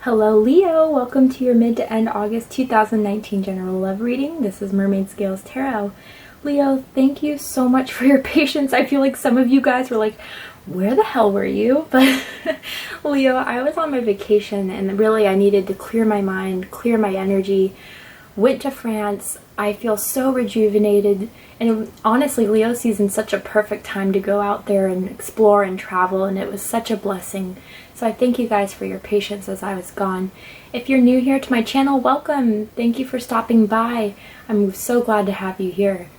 Hello Leo, welcome to your mid to end August 2019 general love reading. This is Mermaid Scales Tarot. Leo, thank you so much for your patience. I feel like some of you guys were like, where the hell were you? But Leo, I was on my vacation and really I needed to clear my mind, clear my energy. Went to France. I feel so rejuvenated, and honestly Leo season's such a perfect time to go out there and explore and travel, and it was such a blessing. So I thank you guys for your patience as I was gone. If you're new here to my channel, welcome. Thank you for stopping by. I'm so glad to have you here.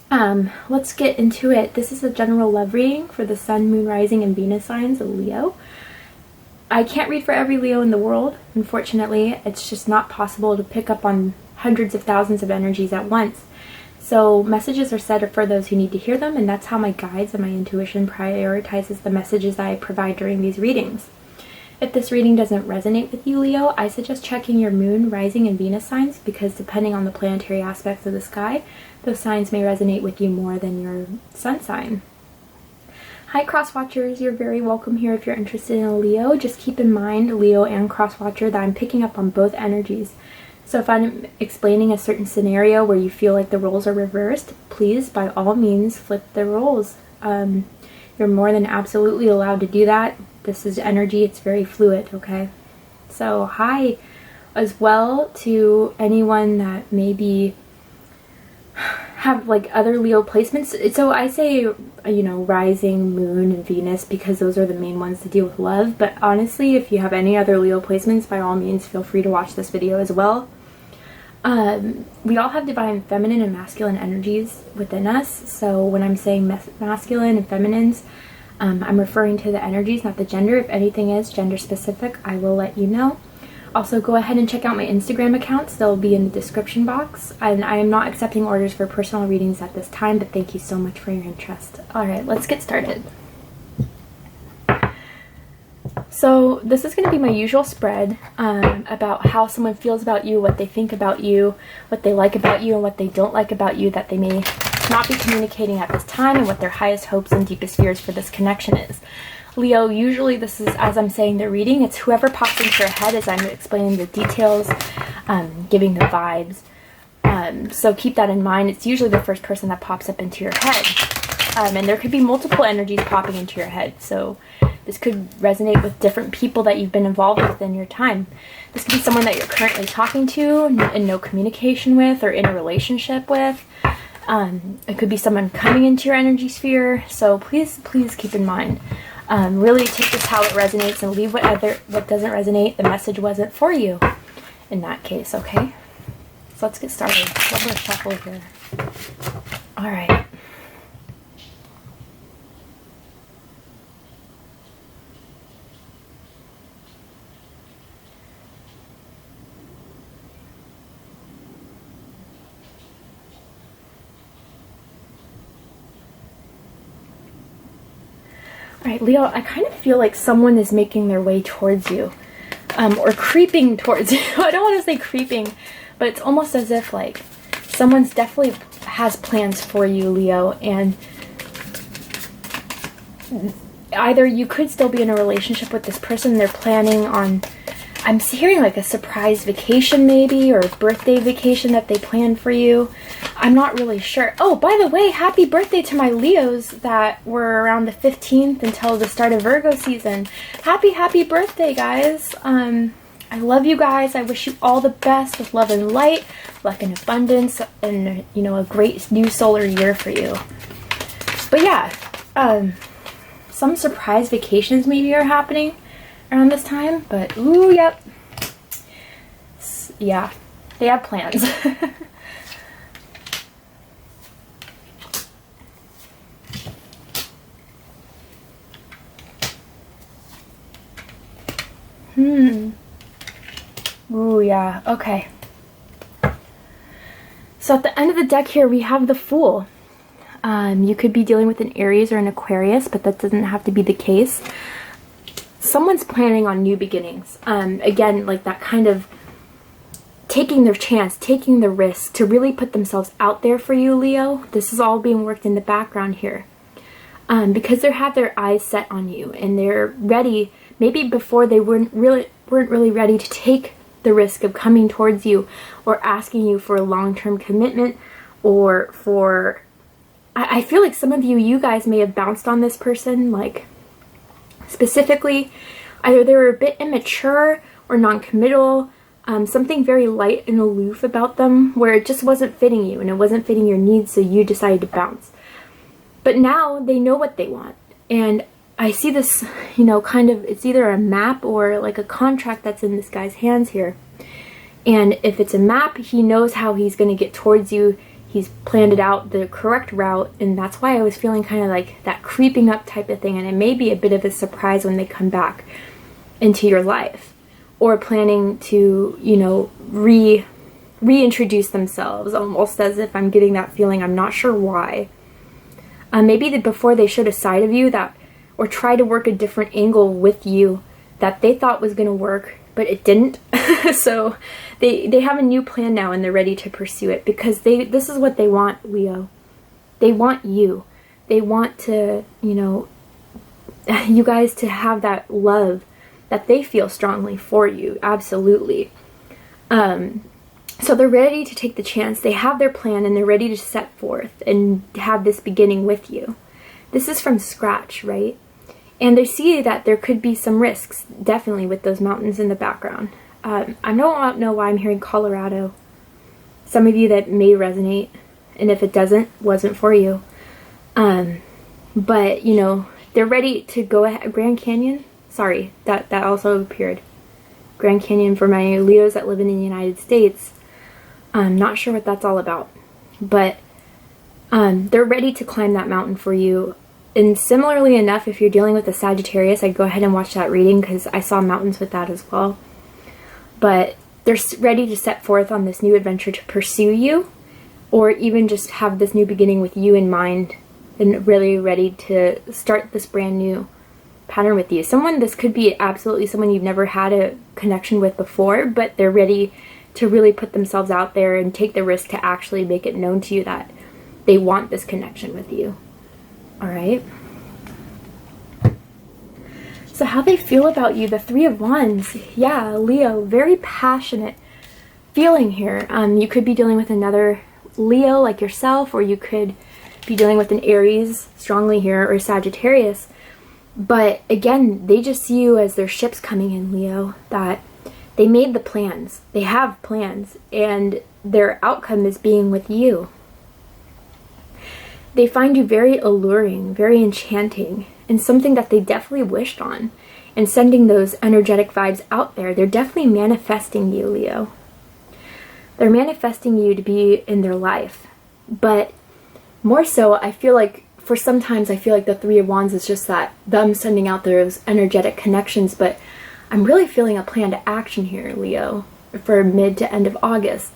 Let's get into it. This is a general love reading for the Sun, Moon, Rising, and Venus signs of Leo. I can't read for every Leo in the world, unfortunately. It's just not possible to pick up on hundreds of thousands of energies at once. So messages are set for those who need to hear them, and that's how my guides and my intuition prioritizes the messages I provide during these readings. If this reading doesn't resonate with you, Leo, I suggest checking your Moon, Rising, and Venus signs, because depending on the planetary aspects of the sky, those signs may resonate with you more than your sun sign. Hi cross watchers, you're very welcome here if you're interested in a Leo. Just keep in mind, Leo and cross watcher, that I'm picking up on both energies. So if I'm explaining a certain scenario where you feel like the roles are reversed, please, by all means, flip the roles. You're more than absolutely allowed to do that. This is energy, it's very fluid, okay? So hi as well to anyone that maybe have like other Leo placements. So I say, you know, Rising, Moon, and Venus because those are the main ones to deal with love. But honestly, if you have any other Leo placements, by all means, feel free to watch this video as well. We all have divine feminine and masculine energies within us. So when I'm saying masculine and feminines, I'm referring to the energies, not the gender. If anything is gender specific, I will let you know. Also, go ahead and check out my Instagram accounts. They'll be in the description box. And I am not accepting orders for personal readings at this time, but thank you so much for your interest. Alright, let's get started. So this is going to be my usual spread about how someone feels about you, what they think about you, what they like about you, and what they don't like about you that they may not be communicating at this time, and what their highest hopes and deepest fears for this connection is. Leo, usually this is, as I'm saying the reading, it's whoever pops into your head as I'm explaining the details, giving the vibes. So keep that in mind. It's usually the first person that pops up into your head. And there could be multiple energies popping into your head. So this could resonate with different people that you've been involved with in your time. This could be someone that you're currently talking to and no communication with, or in a relationship with. It could be someone coming into your energy sphere. So please keep in mind. Really take this how it resonates and leave what doesn't resonate. The message wasn't for you in that case, okay? So let's get started. Let me shuffle here. Alright. Alright, Leo, I kind of feel like someone is making their way towards you, or creeping towards you. I don't want to say creeping, but it's almost as if like someone's definitely has plans for you, Leo, and either you could still be in a relationship with this person, they're planning on, I'm hearing like a surprise vacation maybe, or a birthday vacation that they planned for you. I'm not really sure. Oh, by the way, happy birthday to my Leos that were around the 15th until the start of Virgo season. Happy birthday, guys. I love you guys. I wish you all the best with love and light, luck and abundance, and, you know, a great new solar year for you. But yeah, some surprise vacations maybe are happening around this time, but ooh, yep. Yeah, they have plans. Ooh, yeah, okay. So at the end of the deck here, we have the Fool. You could be dealing with an Aries or an Aquarius, but that doesn't have to be the case. Someone's planning on new beginnings. Again, like that kind of taking their chance, taking the risk to really put themselves out there for you, Leo. This is all being worked in the background here. Because they have their eyes set on you and they're ready, maybe before they weren't really weren't really ready to take the risk of coming towards you or asking you for a long-term commitment, or for, I feel like some of you guys may have bounced on this person, like specifically either they were a bit immature or non-committal, something very light and aloof about them where it just wasn't fitting you and it wasn't fitting your needs, so you decided to bounce. But now they know what they want, and I see this, you know, kind of, it's either a map or like a contract that's in this guy's hands here. And if it's a map, he knows how he's going to get towards you. He's planned it out, the correct route, and that's why I was feeling kind of like that creeping up type of thing, and it may be a bit of a surprise when they come back into your life, or planning to, you know, reintroduce themselves, almost as if I'm getting that feeling. I'm not sure why. Maybe before they showed a side of you that, or try to work a different angle with you that they thought was going to work, but it didn't. So they have a new plan now, and they're ready to pursue it, because this is what they want, Leo. They want you. They want to, you know, you guys to have that love that they feel strongly for you. Absolutely. So they're ready to take the chance. They have their plan, and they're ready to set forth and have this beginning with you. This is from scratch, right? And they see that there could be some risks, definitely, with those mountains in the background. I don't know why I'm hearing Colorado. Some of you that may resonate, and if it doesn't, wasn't for you. But, you know, they're ready to go ahead. Grand Canyon? Sorry, that also appeared. Grand Canyon for my Leos that live in the United States. I'm not sure what that's all about. But they're ready to climb that mountain for you. And similarly enough, if you're dealing with a Sagittarius, I'd go ahead and watch that reading, because I saw mountains with that as well. But they're ready to set forth on this new adventure to pursue you, or even just have this new beginning with you in mind, and really ready to start this brand new pattern with you. This could be absolutely someone you've never had a connection with before, but they're ready to really put themselves out there and take the risk to actually make it known to you that they want this connection with you. All right. So how they feel about you, the Three of Wands. Yeah, Leo, very passionate feeling here. You could be dealing with another Leo like yourself, or you could be dealing with an Aries strongly here, or Sagittarius. But again, they just see you as their ships coming in, Leo, that they made the plans. They have plans, and their outcome is being with you. They find you very alluring, very enchanting, and something that they definitely wished on. And sending those energetic vibes out there, they're definitely manifesting you, Leo. They're manifesting you to be in their life. But more so, I feel like, sometimes I feel like the Three of Wands is just that, them sending out those energetic connections, but I'm really feeling a plan to action here, Leo, for mid to end of August,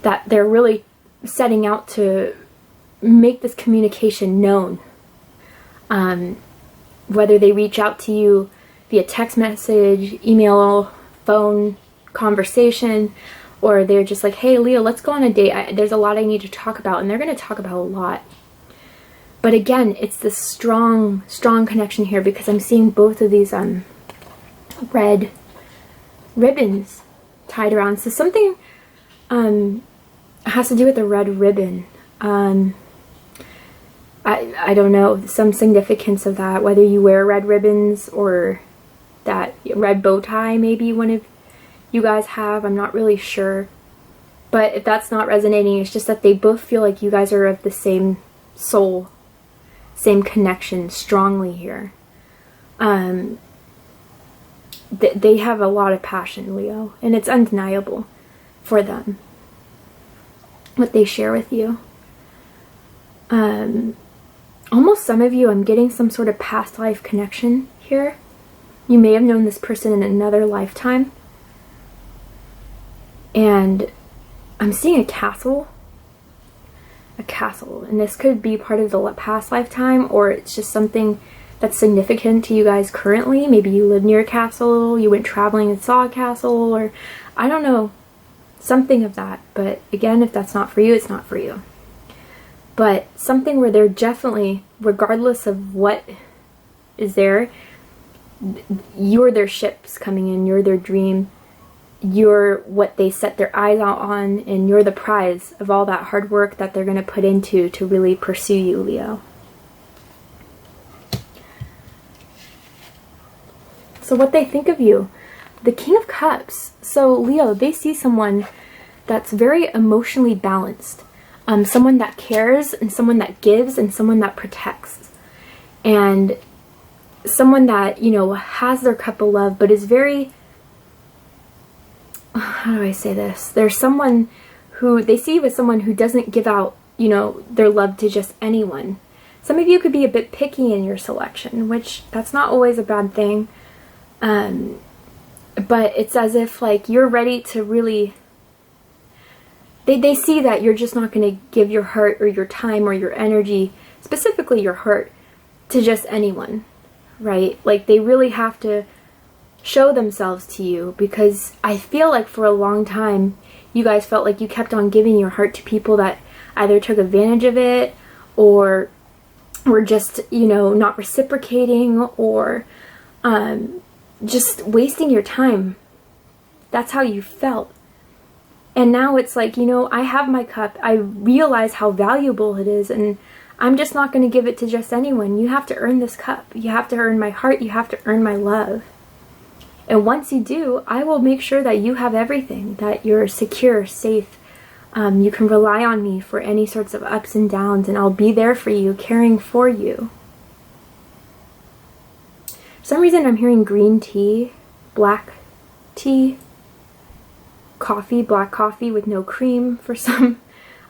that they're really setting out to make this communication known. Whether they reach out to you via text message, email, phone, conversation, or they're just like, hey, Leo, let's go on a date. There's a lot I need to talk about, and they're going to talk about a lot. But again, it's this strong, strong connection here, because I'm seeing both of these red ribbons tied around. So something has to do with the red ribbon. I don't know, some significance of that, whether you wear red ribbons or that red bow tie maybe one of you guys have. I'm not really sure. But if that's not resonating, it's just that they both feel like you guys are of the same soul, same connection strongly here. They have a lot of passion, Leo, and it's undeniable for them, what they share with you. Almost some of you, I'm getting some sort of past life connection here. You may have known this person in another lifetime. And I'm seeing a castle. A castle. And this could be part of the past lifetime, or it's just something that's significant to you guys currently. Maybe you live near a castle, you went traveling and saw a castle, or I don't know. Something of that. But again, if that's not for you, it's not for you. But something where they're definitely, regardless of what is there, you're their ships coming in, you're their dream, you're what they set their eyes out on, and you're the prize of all that hard work that they're going to put into to really pursue you, Leo. So what they think of you, the King of Cups. So Leo, they see someone that's very emotionally balanced, someone that cares, and someone that gives, and someone that protects, and someone that, you know, has their cup of love, but is very, how do I say this? There's someone who, they see you as someone who doesn't give out, you know, their love to just anyone. Some of you could be a bit picky in your selection, which that's not always a bad thing. But it's as if like you're ready to really, they see that you're just not going to give your heart or your time or your energy, specifically your heart, to just anyone, right? Like they really have to show themselves to you, because I feel like for a long time you guys felt like you kept on giving your heart to people that either took advantage of it or were just, you know, not reciprocating, or just wasting your time. That's how you felt. And now it's like, you know, I have my cup. I realize how valuable it is, and I'm just not going to give it to just anyone. You have to earn this cup. You have to earn my heart. You have to earn my love. And once you do, I will make sure that you have everything, that you're secure, safe. You can rely on me for any sorts of ups and downs, and I'll be there for you, caring for you. For some reason I'm hearing green tea, black tea, coffee, black coffee with no cream for some.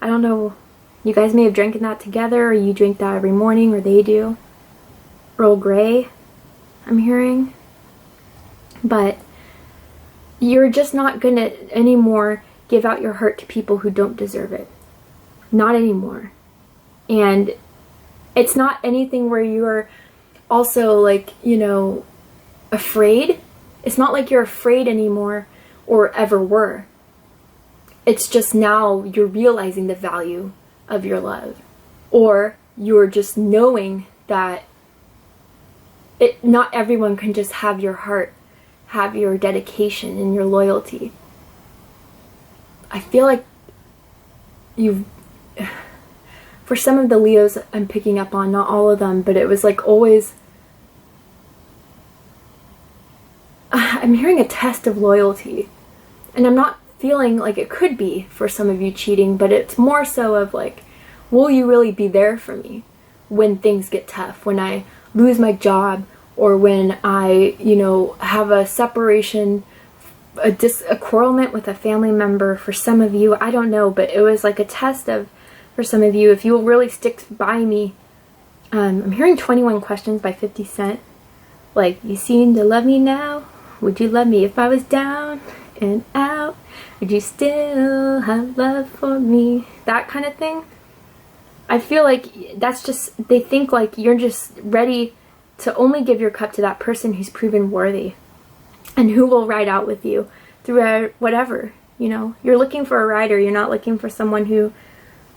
I don't know. You guys may have drinking that together, or you drink that every morning, or they do. Earl Grey, I'm hearing. But you're just not gonna anymore give out your heart to people who don't deserve it. Not anymore. And it's not anything where you're also like, you know, afraid. It's not like you're afraid anymore or ever were. It's just now you're realizing the value of your love, or you're just knowing that not everyone can just have your heart, have your dedication and your loyalty. I feel like for some of the Leos I'm picking up on, not all of them, but it was like always, I'm hearing a test of loyalty, and I'm not feeling like it could be for some of you cheating, but it's more so of like, will you really be there for me when things get tough, when I lose my job, or when I, you know, have a separation, a quarrelment with a family member. For some of you, I don't know, but it was like a test of, for some of you, if you'll really stick by me. I'm hearing 21 Questions by 50 Cent. Like, you seem to love me now. Would you love me if I was down and out? Would you still have love for me? That kind of thing. I feel like that's just, they think like you're just ready to only give your cup to that person who's proven worthy and who will ride out with you through whatever, you know. You're looking for a rider. You're not looking for someone who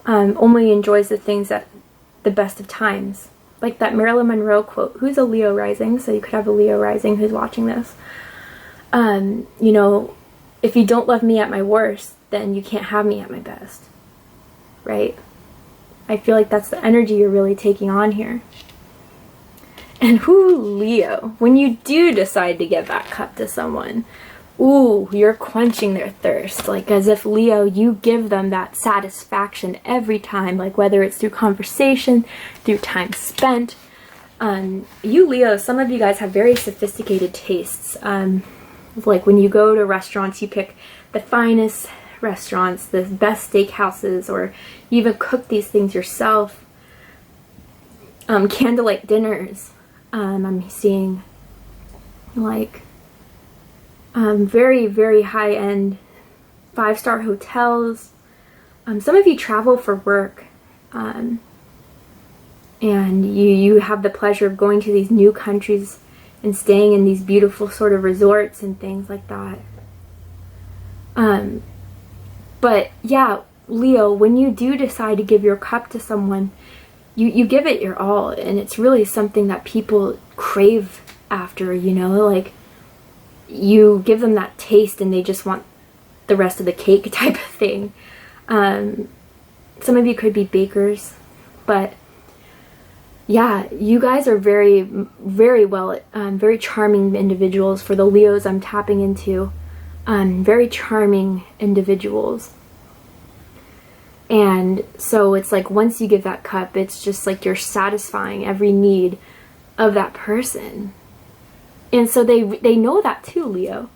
only enjoys the things at the best of times. Like that Marilyn Monroe quote, who's a Leo rising, so you could have a Leo rising who's watching this. You know, if you don't love me at my worst, then you can't have me at my best, right? I feel like that's the energy you're really taking on here. And who, Leo, when you do decide to give that cup to someone, ooh, you're quenching their thirst. Like as if, Leo, you give them that satisfaction every time, like whether it's through conversation, through time spent. You, Leo, some of you guys have very sophisticated tastes. Like when you go to restaurants, you pick the finest restaurants, the best steakhouses, or you even cook these things yourself. Candlelight dinners. I'm seeing like very, very high-end 5-star hotels. Some of you travel for work, and you have the pleasure of going to these new countries and staying in these beautiful sort of resorts and things like that. But yeah, Leo, when you do decide to give your cup to someone, you give it your all, and it's really something that people crave after, you know, like you give them that taste and they just want the rest of the cake type of thing. Some of you could be bakers, but yeah, you guys are very, very well, very charming individuals. For the Leos I'm tapping into, very charming individuals. And so it's like once you give that cup, it's just like you're satisfying every need of that person. And so they know that too, Leo.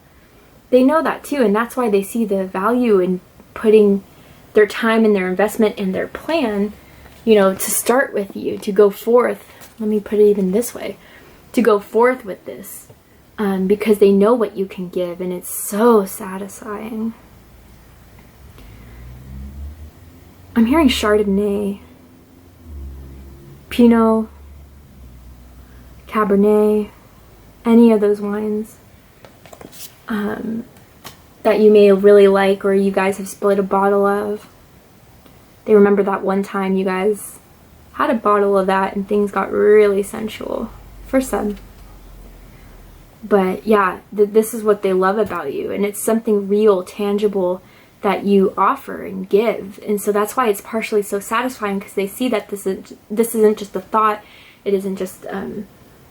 They know that too, and that's why they see the value in putting their time and their investment in their plan, you know, to start with you, to go forth. Let me put it even this way, to go forth with this, because they know what you can give, and it's so satisfying. I'm hearing Chardonnay, Pinot, Cabernet, any of those wines that you may really like, or you guys have split a bottle of. They remember that one time you guys had a bottle of that and things got really sensual for some. But yeah, this is what they love about you, and it's something real, tangible that you offer and give. And so that's why it's partially so satisfying, because they see that this isn't just a thought, it isn't just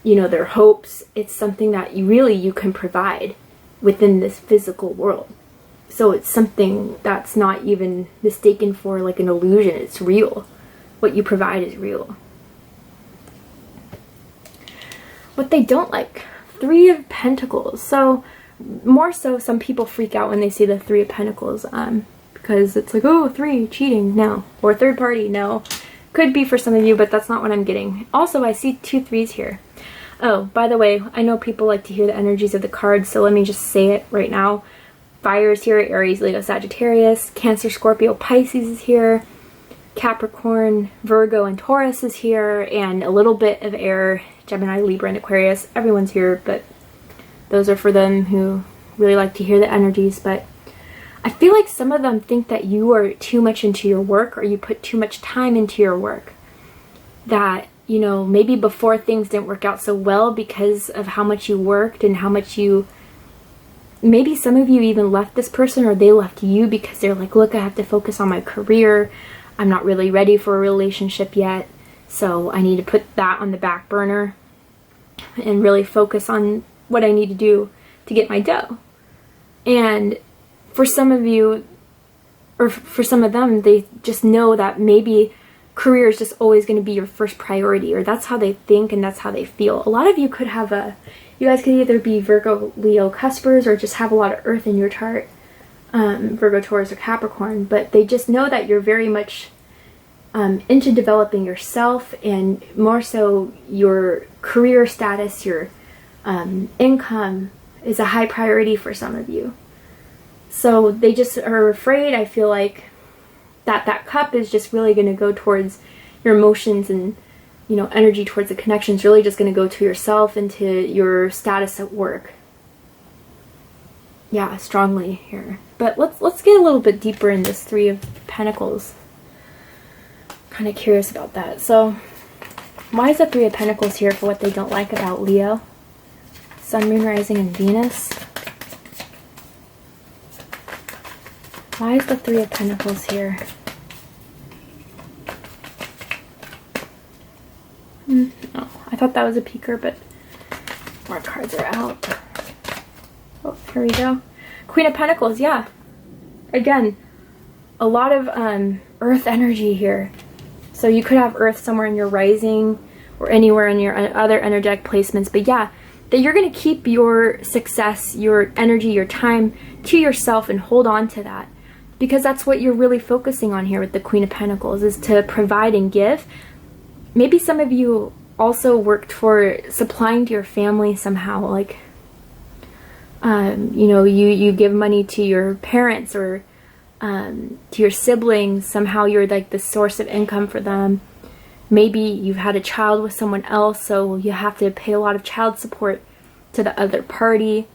you know, their hopes. It's something that you can provide within this physical world. So it's something that's not even mistaken for like an illusion. It's real. What you provide is real. What they don't like, Three of Pentacles. So more so, some people freak out when they see the Three of Pentacles, because it's like, oh, three, cheating, no. Or third party, no. Could be for some of you, but that's not what I'm getting. Also, I see 2 threes here. Oh, by the way, I know people like to hear the energies of the cards, so let me just say it right now. Fire is here, Aries, Leo, Sagittarius, Cancer, Scorpio, Pisces is here, Capricorn, Virgo, and Taurus is here, and a little bit of air, Gemini, Libra, and Aquarius. Everyone's here, but those are for them who really like to hear the energies. But I feel like some of them think that you are too much into your work, or you put too much time into your work. That, you know, maybe before things didn't work out so well because of how much you worked and how much you... Maybe some of you even left this person, or they left you because they're like, look, I have to focus on my career. I'm not really ready for a relationship yet, so I need to put that on the back burner and really focus on what I need to do to get my dough. And for some of you, or for some of them, they just know that maybe career is just always going to be your first priority, or that's how they think and that's how they feel. A lot of you could have you guys could either be Virgo, Leo, Cuspers, or just have a lot of earth in your chart, Virgo, Taurus, or Capricorn, but they just know that you're very much into developing yourself, and more so your career status, your income is a high priority for some of you. So they just are afraid, I feel like, that cup is just really going to go towards your emotions, and, you know, energy towards the connection is really just going to go to yourself and to your status at work. Yeah, strongly here. But let's get a little bit deeper in this Three of Pentacles. Kind of curious about that. So, why is the Three of Pentacles here for what they don't like about Leo? Sun, Moon, Rising, and Venus. Why is the Three of Pentacles here? Oh, I thought that was a peeker, but more cards are out. Oh, here we go. Queen of Pentacles, yeah. Again, a lot of earth energy here. So you could have earth somewhere in your rising or anywhere in your other energetic placements. But yeah, that you're going to keep your success, your energy, your time to yourself and hold on to that. Because that's what you're really focusing on here with the Queen of Pentacles, is to provide and give. Maybe some of you also worked for supplying to your family somehow, like, you know, you give money to your parents or to your siblings. Somehow you're like the source of income for them. Maybe you've had a child with someone else, so you have to pay a lot of child support to the other party.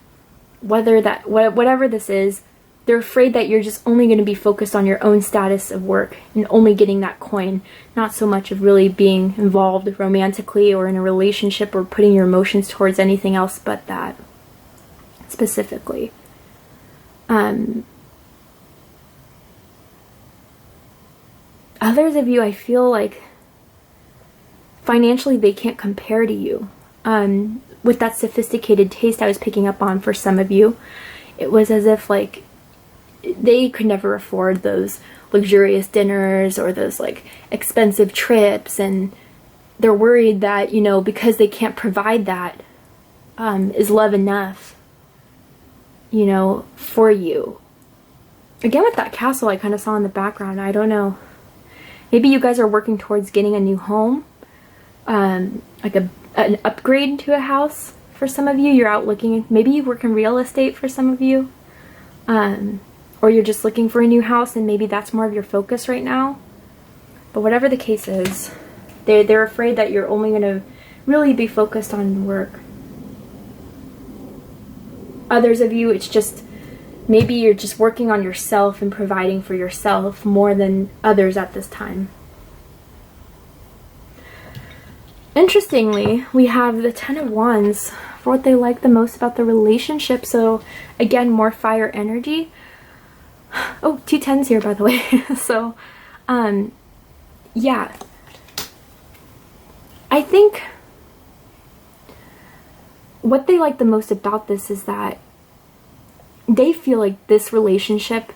Whatever this is, they're afraid that you're just only going to be focused on your own status of work and only getting that coin, not so much of really being involved romantically or in a relationship or putting your emotions towards anything else but that specifically. Others of you, I feel like financially they can't compare to you. With that sophisticated taste I was picking up on for some of you, it was as if like they could never afford those luxurious dinners or those like expensive trips, and they're worried that, you know, because they can't provide that, is love enough, you know, for you. Again, with that castle I kind of saw in the background, I don't know. Maybe you guys are working towards getting a new home, like an upgrade to a house. For some of you, you're out looking, maybe you work in real estate for some of you, or you're just looking for a new house and maybe that's more of your focus right now. But whatever the case is, they're afraid that you're only going to really be focused on work. Others of you, it's just, maybe you're just working on yourself and providing for yourself more than others at this time. Interestingly, we have the Ten of Wands for what they like the most about the relationship. So again, more fire energy. Oh, 2 10s here, by the way. So, yeah. I think what they like the most about this is that they feel like this relationship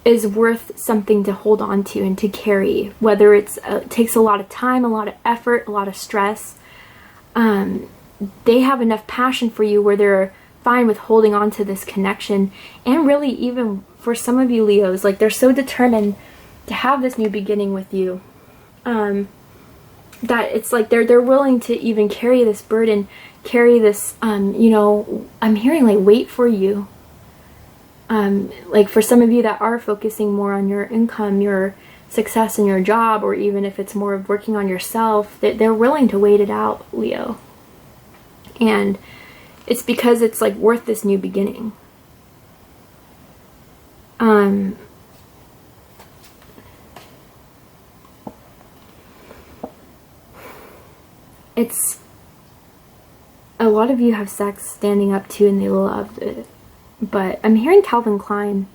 is worth something to hold on to and to carry, whether it takes a lot of time, a lot of effort, a lot of stress. They have enough passion for you where they're fine with holding on to this connection. And really, even for some of you Leos, like they're so determined to have this new beginning with you, that it's like they're willing to even carry this burden, carry this, you know, I'm hearing like wait for you. Like for some of you that are focusing more on your income, your success in your job, or even if it's more of working on yourself, they're willing to wait it out, Leo. And it's because it's like worth this new beginning. It's a lot of you have sex standing up to and they loved it. But I'm hearing Calvin Klein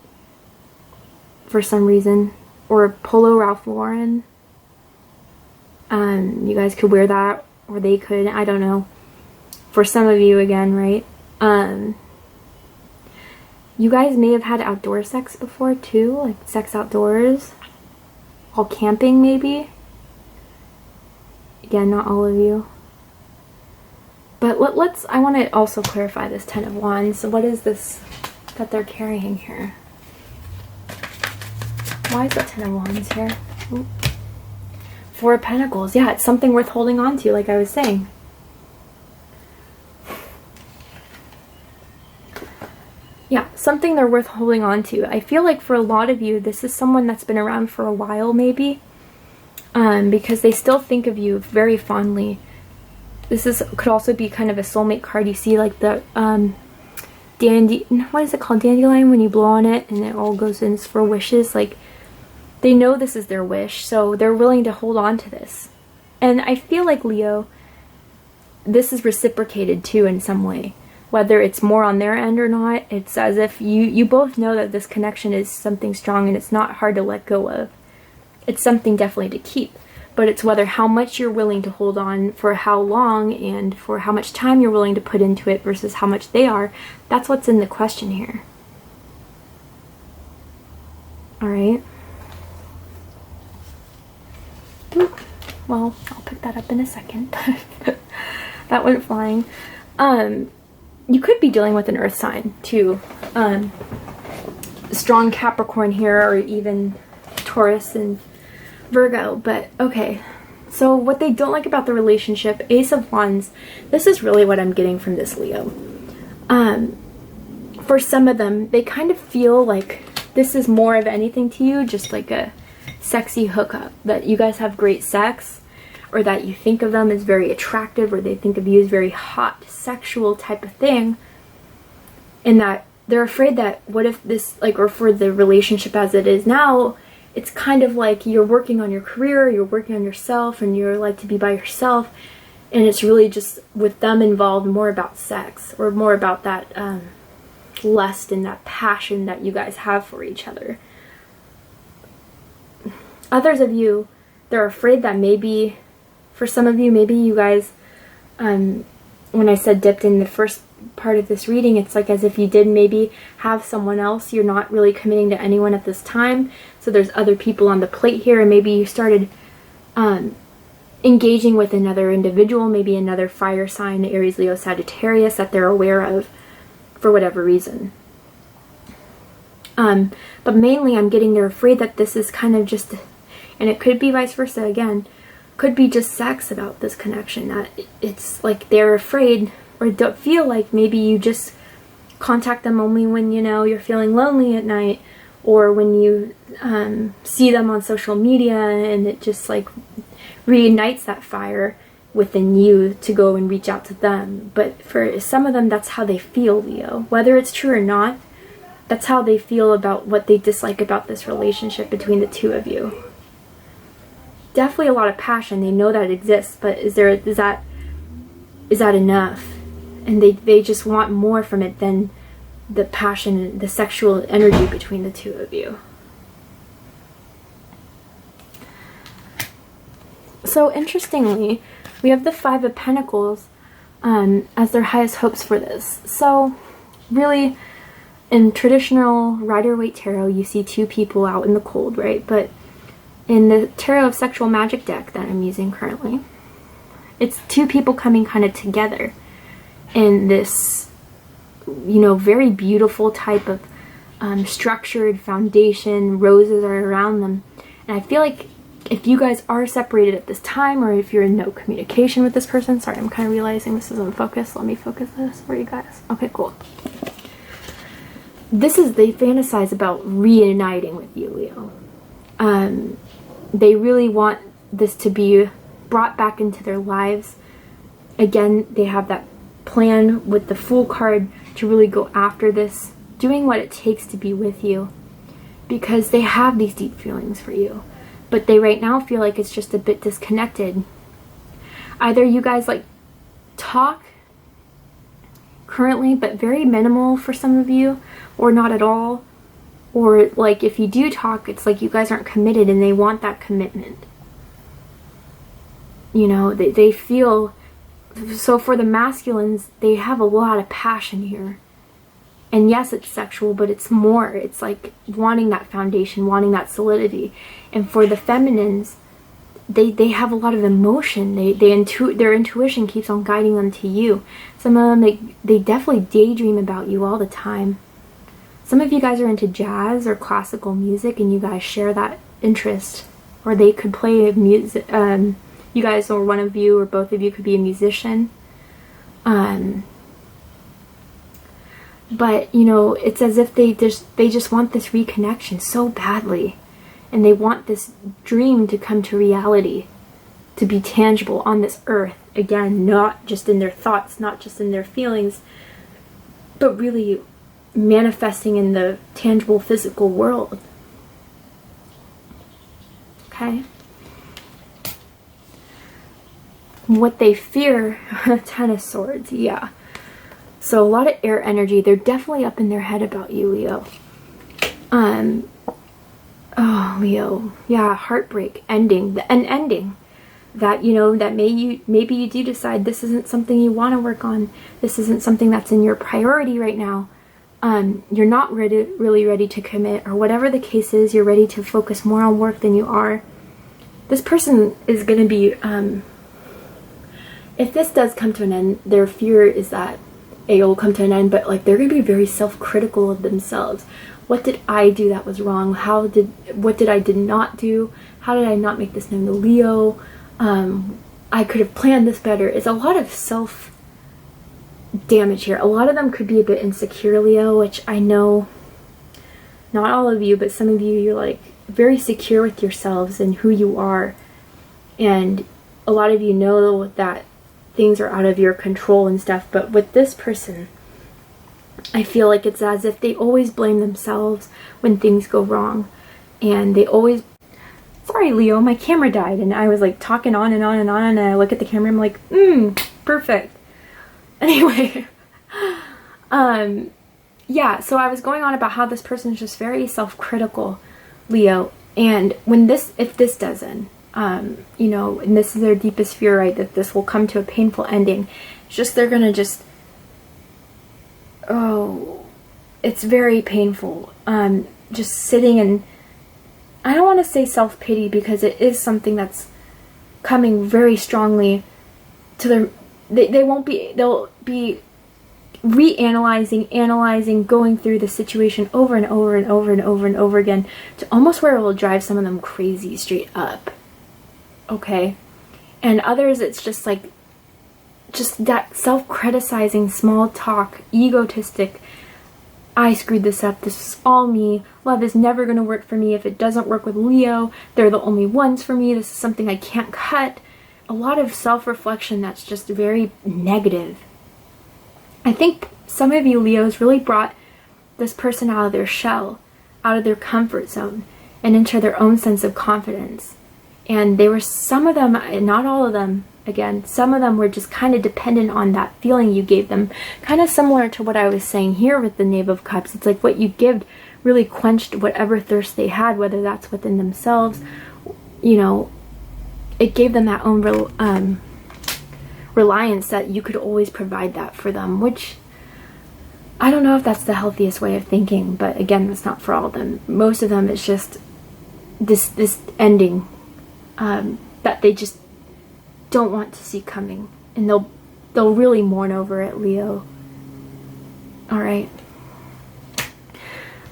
for some reason, or Polo Ralph Lauren. You guys could wear that, or they could, I don't know. For some of you again, right? You guys may have had outdoor sex before too, like sex outdoors. All camping maybe. Again, not all of you. But I want to also clarify this Ten of Wands. So what is this that they're carrying here? Why is that Ten of Wands here? Ooh. 4 of Pentacles. Yeah, it's something worth holding on to, like I was saying. Yeah, something they're worth holding on to. I feel like for a lot of you, this is someone that's been around for a while maybe, because they still think of you very fondly. This could also be kind of a soulmate card. You see like the what is it called? Dandelion, when you blow on it and it all goes in for wishes. Like they know this is their wish, so they're willing to hold on to this. And I feel like, Leo, this is reciprocated too in some way. Whether it's more on their end or not, it's as if you both know that this connection is something strong and it's not hard to let go of. It's something definitely to keep. But it's whether how much you're willing to hold on, for how long, and for how much time you're willing to put into it versus how much they are. That's what's in the question here. Alright. Well, I'll pick that up in a second. That went flying. You could be dealing with an earth sign too. Strong Capricorn here, or even Taurus and Virgo. But okay, so what they don't like about the relationship, Ace of Wands, this is really what I'm getting from this, Leo. For some of them, they kind of feel like this is more of anything to you, just like a sexy hookup, that you guys have great sex, or that you think of them as very attractive, or they think of you as very hot, sexual type of thing, and that they're afraid that what if this, like, or for the relationship as it is now, it's kind of like you're working on your career, you're working on yourself, and you're like to be by yourself, and it's really just with them involved more about sex, or more about that lust and that passion that you guys have for each other. Others of you, they're afraid that maybe, for some of you, maybe you guys, when I said dipped in the first part of this reading, it's like as if you did maybe have someone else. You're not really committing to anyone at this time, so there's other people on the plate here, and maybe you started engaging with another individual, maybe another fire sign, Aries, Leo, Sagittarius, that they're aware of for whatever reason. But mainly I'm getting they're afraid that this is kind of just, and it could be vice versa again, could be just sex about this connection, that it's like they're afraid or don't feel like maybe you just contact them only when, you know, you're feeling lonely at night, or when you see them on social media, and it just like reignites that fire within you to go and reach out to them. But for some of them, that's how they feel, Leo. Whether it's true or not, that's how they feel about what they dislike about this relationship between the two of you. Definitely a lot of passion. They know that it exists, but is that enough? And they just want more from it than the passion, the sexual energy between the two of you. So interestingly, we have the Five of Pentacles as their highest hopes for this. So really, in traditional Rider-Waite Tarot, you see two people out in the cold, right? But in the Tarot of Sexual Magic deck that I'm using currently, it's two people coming kind of together in this, you know, very beautiful type of structured foundation. Roses are around them. And I feel like if you guys are separated at this time, or if you're in no communication with this person, sorry, I'm kind of realizing this isn't focused. Let me focus this for you guys. Okay, cool. They fantasize about reuniting with you, Leo. They really want this to be brought back into their lives. Again, they have that plan with the Fool card to really go after this, doing what it takes to be with you, because they have these deep feelings for you, but they right now feel like it's just a bit disconnected. Either you guys like talk currently, but very minimal for some of you, or not at all, or like if you do talk, it's like you guys aren't committed and they want that commitment. You know, they feel, so for the masculines, they have a lot of passion here. And yes, it's sexual, but it's more. It's like wanting that foundation, wanting that solidity. And for the feminines, they have a lot of emotion. Their intuition keeps on guiding them to you. Some of them, they definitely daydream about you all the time. Some of you guys are into jazz or classical music, and you guys share that interest. Or they could play music. You guys, or one of you, or both of you, could be a musician. But, you know, it's as if they just want this reconnection so badly. And they want this dream to come to reality, to be tangible on this earth. Again, not just in their thoughts, not just in their feelings, but really manifesting in the tangible physical world. Okay? What they fear, Ten of Swords, yeah. So a lot of air energy. They're definitely up in their head about you, Leo. Oh, Leo. Yeah, heartbreak, ending. An ending. That, you know, that maybe you do decide this isn't something you want to work on. This isn't something that's in your priority right now. You're not really ready to commit, or whatever the case is, you're ready to focus more on work than you are. This person is going to be, if this does come to an end, their fear is that it will come to an end, but like they're going to be very self-critical of themselves. What did I do that was wrong? What did I did not do? How did I not make this known to Leo? I could have planned this better. It's a lot of self-damage here. A lot of them could be a bit insecure, Leo, which I know, not all of you, but some of you, you're like very secure with yourselves and who you are. And a lot of you know that things are out of your control and stuff, but with this person, I feel like it's as if they always blame themselves when things go wrong. And they always... Sorry, Leo, my camera died. And I was like talking on and on and on. And I look at the camera and I'm like, perfect. Anyway. Yeah, so I was going on about how this person is just very self-critical, Leo. And if this doesn't, you know, and this is their deepest fear, right, that this will come to a painful ending. It's just, they're gonna just, oh, it's very painful. Just sitting and, I don't want to say self-pity because it is something that's coming very strongly to their, they'll be reanalyzing, analyzing, going through the situation over and over and over and over and over again to almost where it will drive some of them crazy straight up. Okay? And others, it's just like, just that self-criticizing, small talk, egotistic, I screwed this up, this is all me, love is never going to work for me if it doesn't work with Leo, they're the only ones for me, this is something I can't cut. A lot of self-reflection that's just very negative. I think some of you Leos really brought this person out of their shell, out of their comfort zone, and into their own sense of confidence. And they were, some of them, not all of them, again, some of them were just kind of dependent on that feeling you gave them. Kind of similar to what I was saying here with the Knave of Cups. It's like what you give really quenched whatever thirst they had, whether that's within themselves, you know, it gave them that own reliance that you could always provide that for them, which I don't know if that's the healthiest way of thinking, but again, it's not for all of them. Most of them, it's just this ending that they just don't want to see coming, and they'll really mourn over it, Leo. All right.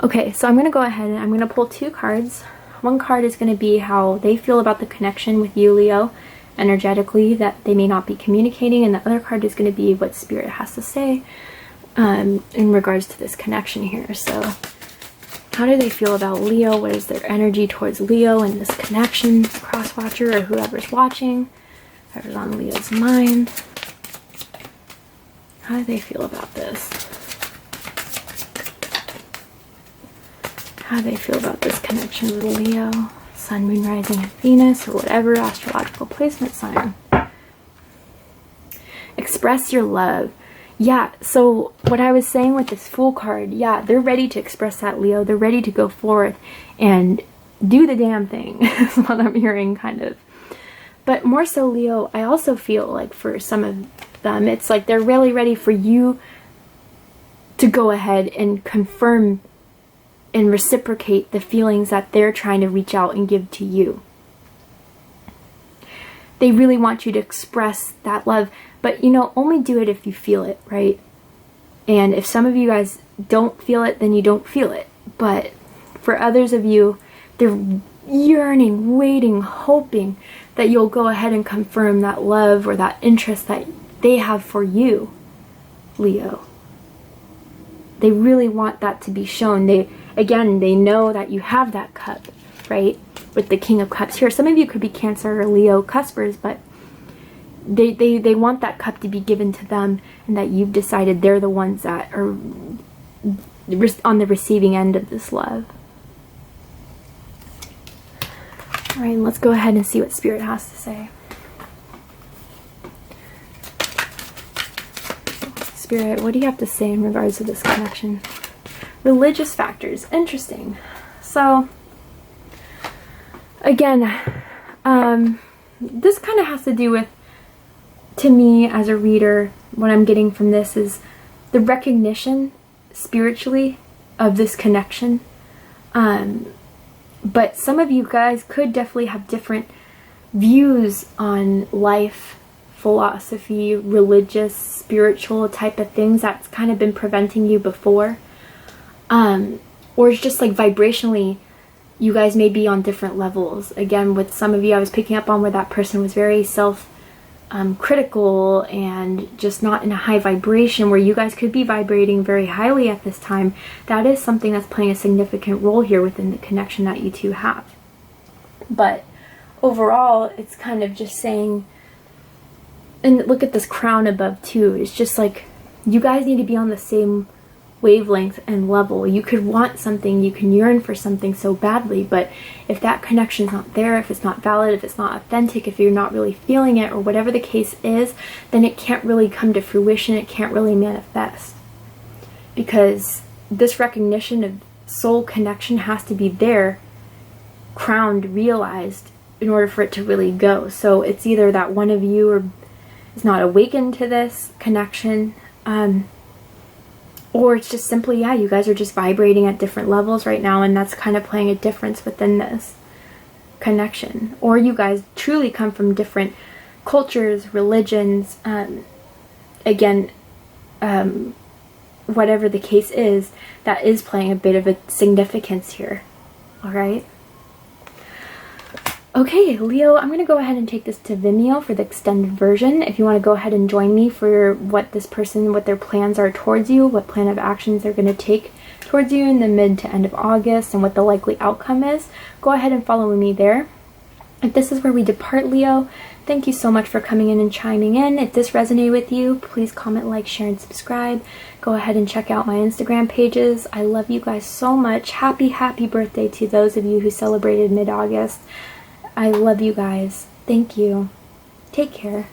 Okay, so I'm going to go ahead and I'm going to pull 2 cards. One card is going to be how they feel about the connection with you, Leo, energetically, that they may not be communicating, and the other card is going to be what Spirit has to say in regards to this connection here. So how do they feel about Leo? What is their energy towards Leo and this connection, cross-watcher or whoever's watching, whoever's on Leo's mind? How do they feel about this? How do they feel about this connection with Leo, Sun, Moon, Rising, and Venus, or whatever astrological placement sign? Express your love. Yeah, so what I was saying with this Fool card, yeah, they're ready to express that, Leo. They're ready to go forth and do the damn thing, is what I'm hearing, kind of. But more so, Leo, I also feel like for some of them, it's like they're really ready for you to go ahead and confirm and reciprocate the feelings that they're trying to reach out and give to you. They really want you to express that love, but you know, only do it if you feel it, right? And if some of you guys don't feel it, then you don't feel it. But for others of you, they're yearning, waiting, hoping that you'll go ahead and confirm that love or that interest that they have for you, Leo. They really want that to be shown. They know that you have that cup, right? With the King of Cups here. Some of you could be Cancer or Leo cuspers, but they want that cup to be given to them, and that you've decided they're the ones that are on the receiving end of this love. All right, let's go ahead and see what Spirit has to say. Spirit, what do you have to say in regards to this connection? Religious factors. Interesting. So, again, this kind of has to do with, to me as a reader, what I'm getting from this is the recognition spiritually of this connection. But some of you guys could definitely have different views on life, philosophy, religious, spiritual type of things that's kind of been preventing you before. Or it's just like vibrationally, you guys may be on different levels. Again, with some of you, I was picking up on where that person was very critical and just not in a high vibration, where you guys could be vibrating very highly at this time. That is something that's playing a significant role here within the connection that you two have. But overall, it's kind of just saying, and look at this crown above too, it's just like you guys need to be on the same wavelength and level. You could want something, you can yearn for something so badly, but if that connection is not there, if it's not valid, if it's not authentic, if you're not really feeling it, or whatever the case is, then it can't really come to fruition, it can't really manifest. Because this recognition of soul connection has to be there, crowned, realized, in order for it to really go. So it's either that one of you is not awakened to this connection, or it's just simply, yeah, you guys are just vibrating at different levels right now, and that's kind of playing a difference within this connection. Or you guys truly come from different cultures, religions, again, whatever the case is, that is playing a bit of a significance here. Alright? Okay, Leo, I'm going to go ahead and take this to Vimeo for the extended version. If you want to go ahead and join me for what this person, what their plans are towards you, what plan of actions they're going to take towards you in the mid to end of August, and what the likely outcome is, go ahead and follow me there. If this is where we depart, Leo, thank you so much for coming in and chiming in. If this resonated with you, please comment, like, share, and subscribe. Go ahead and check out my Instagram pages. I love you guys so much. Happy, happy birthday to those of you who celebrated mid-August. I love you guys. Thank you. Take care.